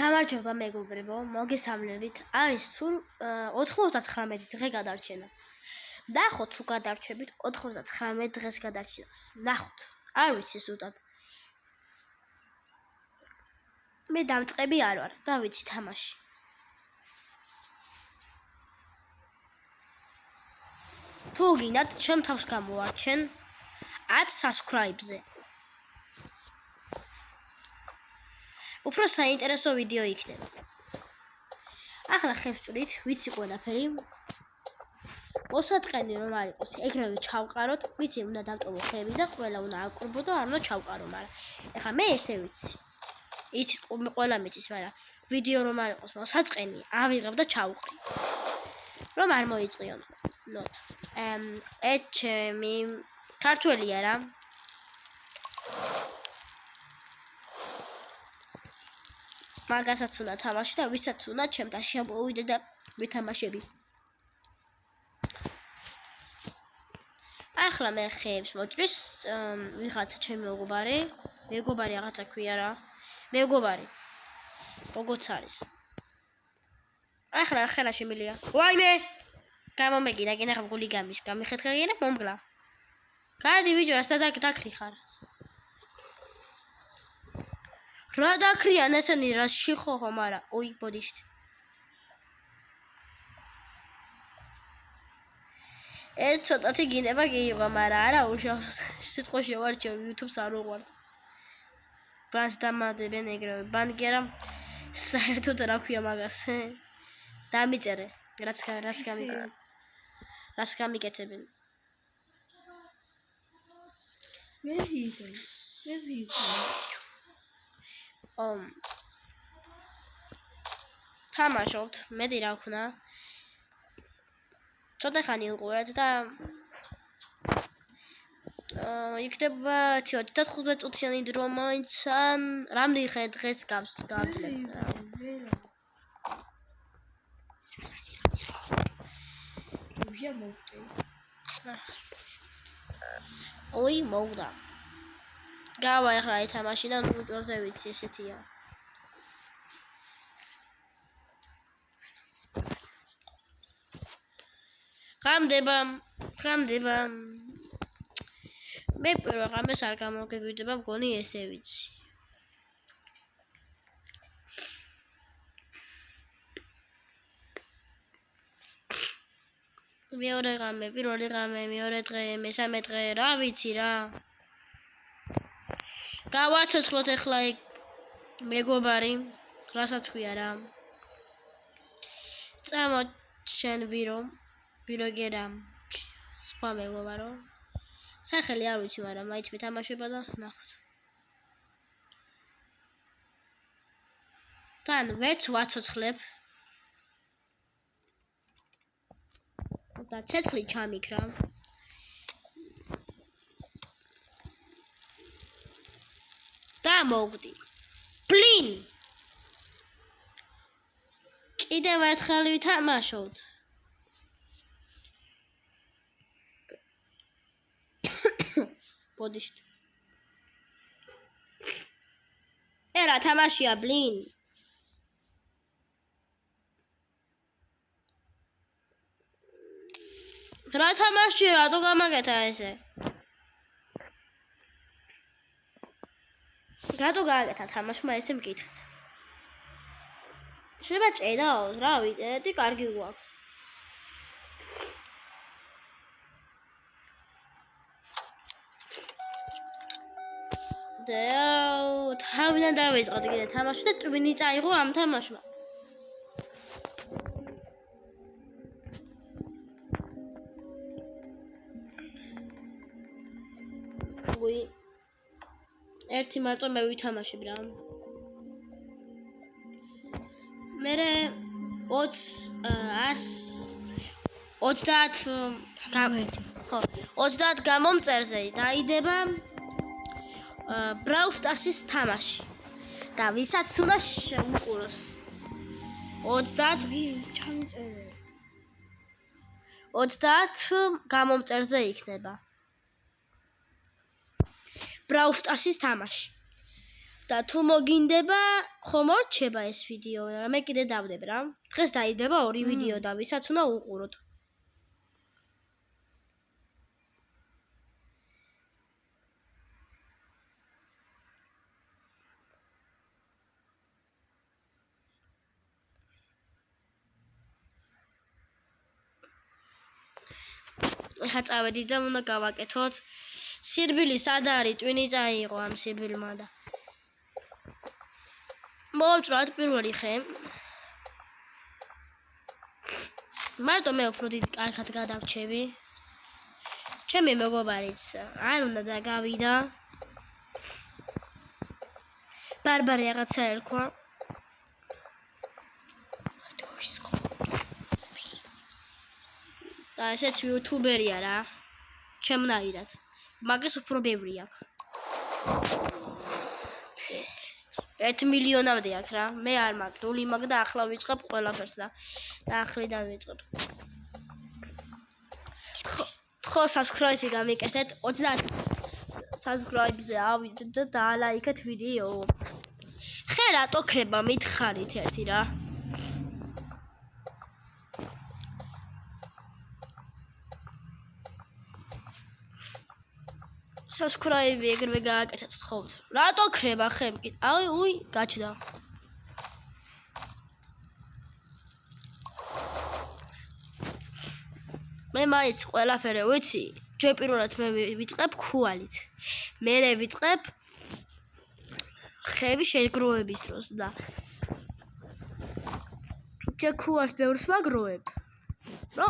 გამარჯობა მეგობრებო, მოგესალმებით. არის სულ 99 დღე გადარჩენა. ნახოთ თუ გადარჩებით 99 დღეს გადარჩენას. ნახოთ. არ ვიცი ზუსტად. მე დამწყები არ ვარ და ვიცი თამაში. თუ გინდათ ჩემ თავს გამოვარჩენ 10 subscribe-ზე. უფრო საინტერესო ვიდეო იქნება. ახლა ხელს ვჭრით, ვიცი ყველაფერი. მოსაწყენი რომ არ იყოს, ეგრევე ჩავყაროთ, ვიცი უნდა დავტოვო ხეები და ყველა უნდა აკრუბო და არ უნდა ჩავყარო, მაგრამ ახლა მე ესე ვიცი. იცით ყველა მიცის, მაგრამ ვიდეო რომ არ იყოს მოსაწყენი, ავიღებ და ჩავყრი. რომ არ მოიწყიონ. ნოთ. ეს ჩემი ქართველია რა. მაგასაც უნდა თამაში და ვისაც უნდა ჩემთან შემოვიდე და ვითამაშები. ახლა მე ხეებს მოჭრის ვიღაცა ჩემი მეგობარი რაღაცა ქვია რა. მეგობარი. როგორც არის. ახლა ხელა შემილია. ვაიმე! გამომეგინა, გინახავ გული გამის, გამიხეთქაგინა მომგლა. გადი ბიჭო, რას დაკრი ხარ? რა დაკრიან ესენი რა შეხოხო, მარა. ოი, ბოდიშთ. ეს ცოტათი გინება გიიღო, მარა არა უშავს. სიტყვაში ვარჩევ YouTube-ს არ უყვართ. ბანს დამადებენ ეგრევე. ბანკი არა საერთოდ რა ქვია მაგას. დამიწერე. რას გამიკეთებენ? მე ვიღე. თამაშობთ, მეტი რა ვქნა. ცოტა ხანი უყურეთ და იქნება 25 წუთიანი დრო მაინც ან რამდენი დღეს გავძლებ. ოი, მოვდა. გავა ახლა ითამაში და ნუ ჭორზე ვიცი ესეთია. ღამდება. მე პირველ ღამეს არ გამოგეგვიდება, მგონი ესე ვიცი. მეორე ღამე, პირველი ღამე, მეორე დღე, მესამე დღე, რა ვიცი რა. გავაცოცხლოთ ახლა მეგობარი, რასაც ქვია რა. წამოჩენ ვიროგერა. სხვა მეგობარო. სახელი არ ვიცი, მაგრამ მაინც მეთამაშება და ნახოთ. თან ვეც ვაცოცხლებ. და ცეცხლი ჩამიქრა. და მოვგდი. ბლინ! კიდევ ერთხელ ვითამაშოთ. ბოდიშთ. რა თამაშია ბლინ? რა თამაშია, რატო გამაგეთა ესე? რატო გააკეთა თამაშმა ესე მკითხეთ? შეიძლება ჭედაოს, რა ვიცი, კარგი გვაქვს. თავიდან დავიწყოთ კიდე თამაში და ტვინი წაიღო ამ თამაშმა. ერთი მარტო მე ვითამაშებ რა. მერე 30 გამომწერზე დაიდება Brawl Stars-ის თამაში და ვისაც უნდა შეუყუროს 30 გამომწერზე იქნება Brawl Stars-ის თამაში და თუ მოგინდება, ხომ მორჩება ეს ვიდეო, რა მე კიდე დავდებ რა. დღეს დაიდება 2 ვიდეო და ვისაც უნდა უყუროთ. ეხა წავედით და უნდა გავაკეთოთ. სირბილი სად არის? ტვინი წაიღო ამ სირბილმა და მოვწვათ პირველი ხე. მარტო მე უფრო დიდ კარგად გადავრჩევი. ჩემი მეგობარიც არ უნდა დაგავიდა. ბარბარე რაღაცა ერქვა. და ესეც იუთუბერია რა. ჩემნაირად. მაგას უფრო ბევრი აქვს. 1 მილიონამდე აქვს რა. მე არ მაქვს. დული მაქვს და ახლა ვიწყებ ყველაფერს და ახლიდან ვიწყებ. ხო subscribe-ი გამიკეთეთ. 30 subscribe-ზე ავიდეთ და დაალაიქეთ ვიდეო. ხე რატო ქრება მითხარით ერთი რა. subscribe-ი ეგრევე გააკეთეთ თხოვთ. რატო ქრება ხე? აი, უი, გაჩნდა. მე მაინც ყველაფერი ვიცი. ჯერ პირველად მე ვიწყებ ქუალით. მერე ვიწყებ ხევის შეგროვების დროს და ჯერ ქუალს ბევრს ვაგროვებ. ნო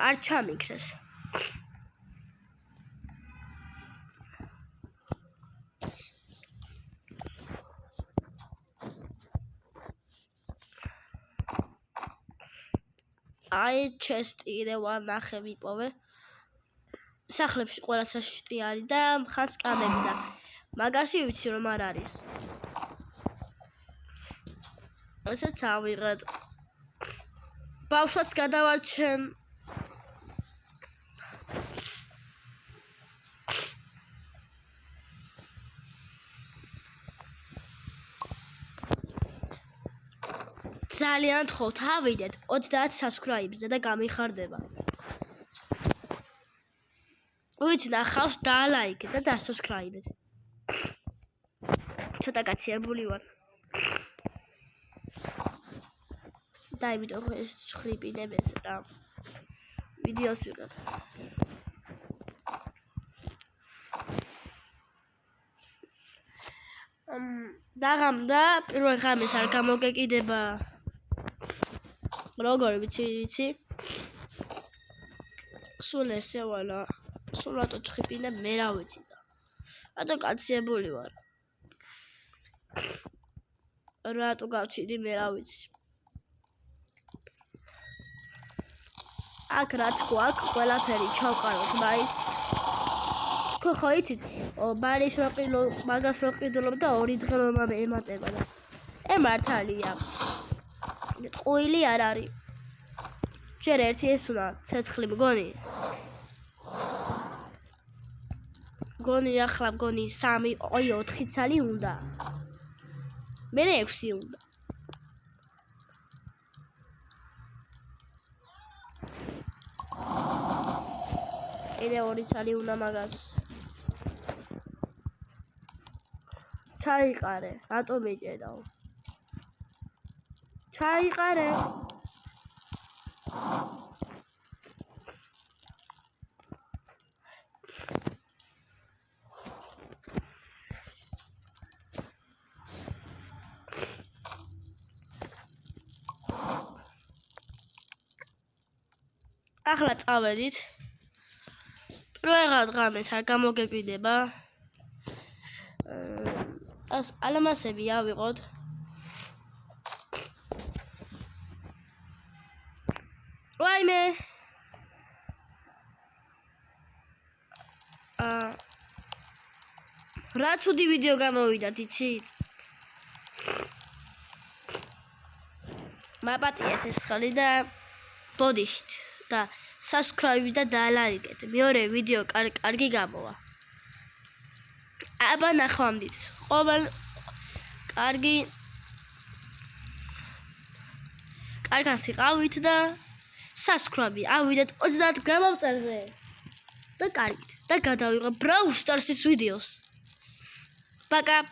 არ ჩამიქრეს. აი ჩესტი კიდევ ნახე ვიპოვე. სახლებში ყველა საშტი არის და მხარს კამები და მაგასი ვიცი რომ არ არის. ესეც ავიღეთ. ბავშვაც გადავარჩენ. ძალიან თხოვთ ავიდეთ 30 subscribe-ზე და გამიხარდება. ვიცი ნახავს დაალაიქეთ და subscribe-ეთ. ცოტა გაცილებული ვარ. დაიბიტო ეს ხრიპინებს რა. ვიდეოს ვიღებ. დაღამდა პირველ ღამეს არ გამოგეკიდება. როგორ ვიცი? სულ ესე ვალა. სულ რატო თხიპინებ მე რა ვიცი და. რატო კაციებული ვარ. რატო გავჩიდი მე რა ვიცი. აქ რაც გვაქვს ყველაფერი ჩავყაროთ მაინც. თქო ხო იცით? ბარის როყიდო მაგას როყიდულობ და 2 დღე რომ ემატება და. მართალია. ყოილი არ არის. ჯერ ერთი ეს უნდა ცეცხლი მგონი. მგონი ახლა მგონი 3, 4 ცალი უნდა. მე 6 უნდა. კიდე 2 ცალი უნდა მაგას. ჩაიყარე, რატო მიჭედაო? ჩაიყარე. ახლა წავედით. პირველ დღეს არ გამოგეკვიდება. ას ალამასები ავიღოთ. ვაიმე. რა ცუდი ვიდეო გამოვიდათ, იცით? მაპატიეთ ეს ხალი და ბოდიშით და subscribe და დაალაიქეთ. მეორე ვიდეო კარგი გამოვა. აბა ნახვამდით. კარგად იყავით და სასქრობი. ავიდეთ 30 გამომწერზე. და კარგით. და გადავიღებ Brawl Stars-ის ვიდეოს. Пока.